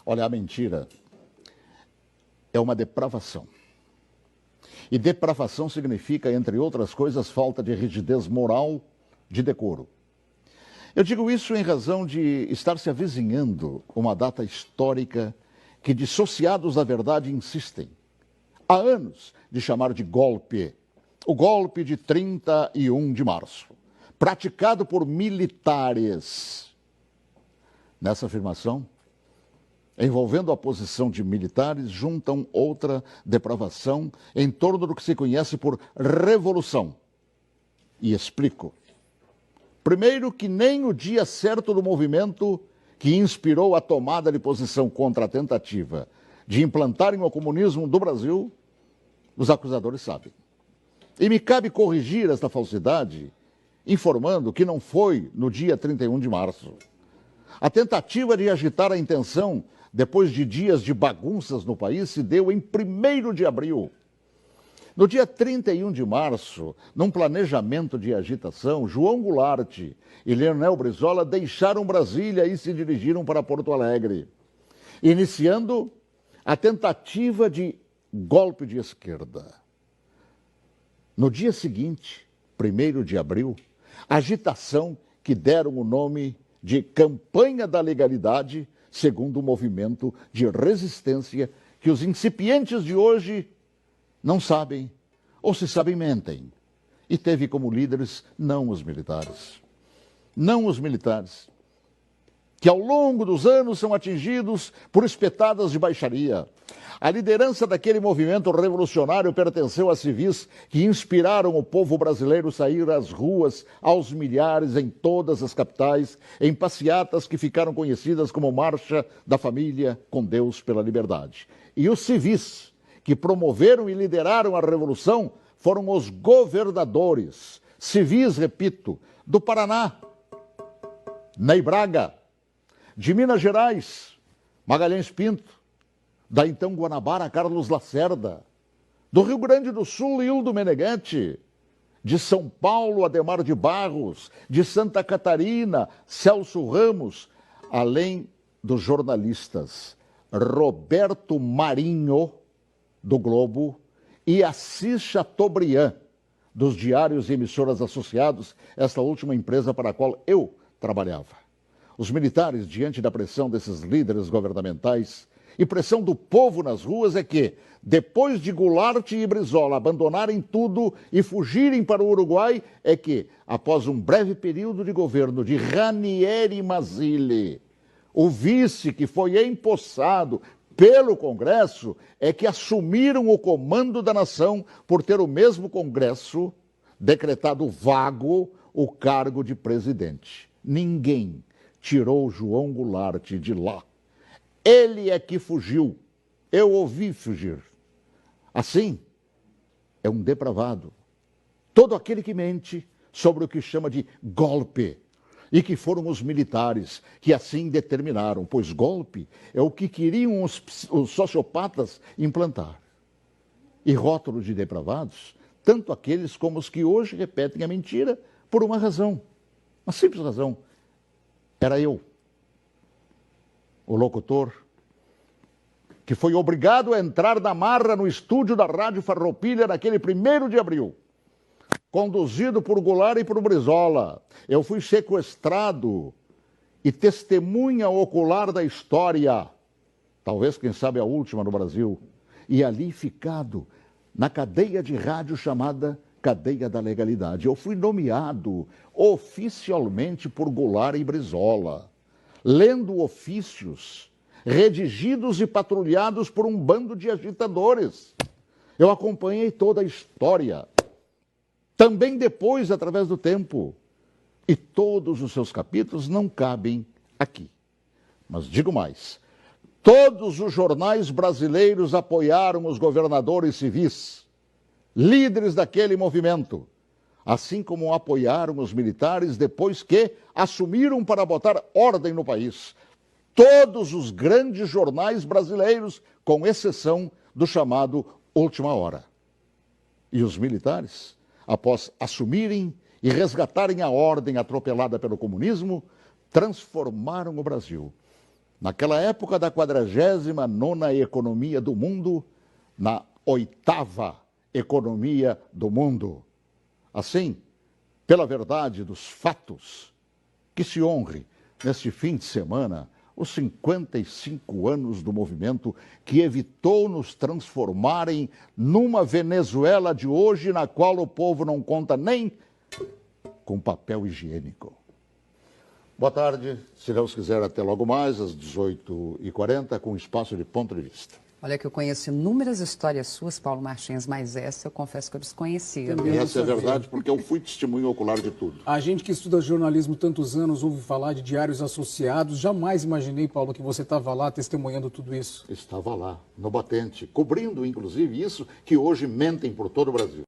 Olha, a mentira é uma depravação. E depravação significa, entre outras coisas, falta de rigidez moral, de decoro. Eu digo isso em razão de estar se avizinhando uma data histórica que dissociados da verdade insistem, há anos, de chamar de golpe. O golpe de 31 de março, praticado por militares. Nessa afirmação, envolvendo a posição de militares, juntam outra depravação em torno do que se conhece por revolução. E explico. Primeiro, que nem o dia certo do movimento que inspirou a tomada de posição contra a tentativa de implantarem o comunismo do Brasil, os acusadores sabem. E me cabe corrigir esta falsidade, informando que não foi no dia 31 de março. A tentativa de agitar a intenção, depois de dias de bagunças no país, se deu em 1º de abril. No dia 31 de março, num planejamento de agitação, João Goulart e Leonel Brizola deixaram Brasília e se dirigiram para Porto Alegre, iniciando a tentativa de golpe de esquerda. No dia seguinte, 1º de abril, agitação que deram o nome de Campanha da Legalidade, segundo o movimento de resistência que os incipientes de hoje não sabem, ou se sabem, mentem. E teve como líderes não os militares. Não os militares, que ao longo dos anos são atingidos por espetadas de baixaria. A liderança daquele movimento revolucionário pertenceu a civis que inspiraram o povo brasileiro a sair às ruas aos milhares em todas as capitais, em passeatas que ficaram conhecidas como Marcha da Família com Deus pela Liberdade. E os civis que promoveram e lideraram a revolução foram os governadores, civis, repito, do Paraná, Ney Braga, de Minas Gerais, Magalhães Pinto, da então Guanabara, Carlos Lacerda, do Rio Grande do Sul, Hildo Meneghetti, de São Paulo, Adhemar de Barros, de Santa Catarina, Celso Ramos, além dos jornalistas Roberto Marinho, do Globo, e Assis Chateaubriand, dos diários e emissoras associados, esta última empresa para a qual eu trabalhava. Os militares, diante da pressão desses líderes governamentais e pressão do povo nas ruas, é que, depois de Goulart e Brizola abandonarem tudo e fugirem para o Uruguai, é que, após um breve período de governo de Ranieri Mazzilli, o vice que foi empossado pelo Congresso, é que assumiram o comando da nação por ter o mesmo Congresso decretado vago o cargo de presidente. Ninguém tirou João Goulart de lá. Ele é que fugiu. Eu ouvi fugir. Assim, é um depravado. Todo aquele que mente sobre o que chama de golpe. E que foram os militares que assim determinaram, pois golpe é o que queriam os sociopatas implantar. E rótulo de depravados, tanto aqueles como os que hoje repetem a mentira por uma razão, uma simples razão. Era eu, o locutor, que foi obrigado a entrar na marra no estúdio da Rádio Farroupilha naquele 1º de abril, conduzido por Goulart e por Brizola. Eu fui sequestrado e testemunha ocular da história, talvez, quem sabe, a última no Brasil, e ali ficado na cadeia de rádio chamada Cadeia da Legalidade. Eu fui nomeado oficialmente por Goulart e Brizola, lendo ofícios redigidos e patrulhados por um bando de agitadores. Eu acompanhei toda a história, também depois, através do tempo, e todos os seus capítulos não cabem aqui. Mas digo mais, todos os jornais brasileiros apoiaram os governadores civis, líderes daquele movimento, assim como apoiaram os militares depois que assumiram para botar ordem no país. Todos os grandes jornais brasileiros, com exceção do chamado Última Hora. E os militares, após assumirem e resgatarem a ordem atropelada pelo comunismo, transformaram o Brasil naquela época da 49ª economia do mundo, na 8ª economia do mundo. Assim, pela verdade dos fatos, que se honre neste fim de semana os 55 anos do movimento que evitou nos transformarem numa Venezuela de hoje, na qual o povo não conta nem com papel higiênico. Boa tarde, se Deus quiser, até logo mais, às 18h40, com espaço de ponto de vista. Olha que eu conheço inúmeras histórias suas, Paulo Martins, mas essa eu confesso que eu desconhecia. E essa é verdade, porque eu fui testemunho ocular de tudo. A gente que estuda jornalismo tantos anos ouve falar de diários associados. Jamais imaginei, Paulo, que você estava lá testemunhando tudo isso. Estava lá, no batente, cobrindo, inclusive, isso que hoje mentem por todo o Brasil.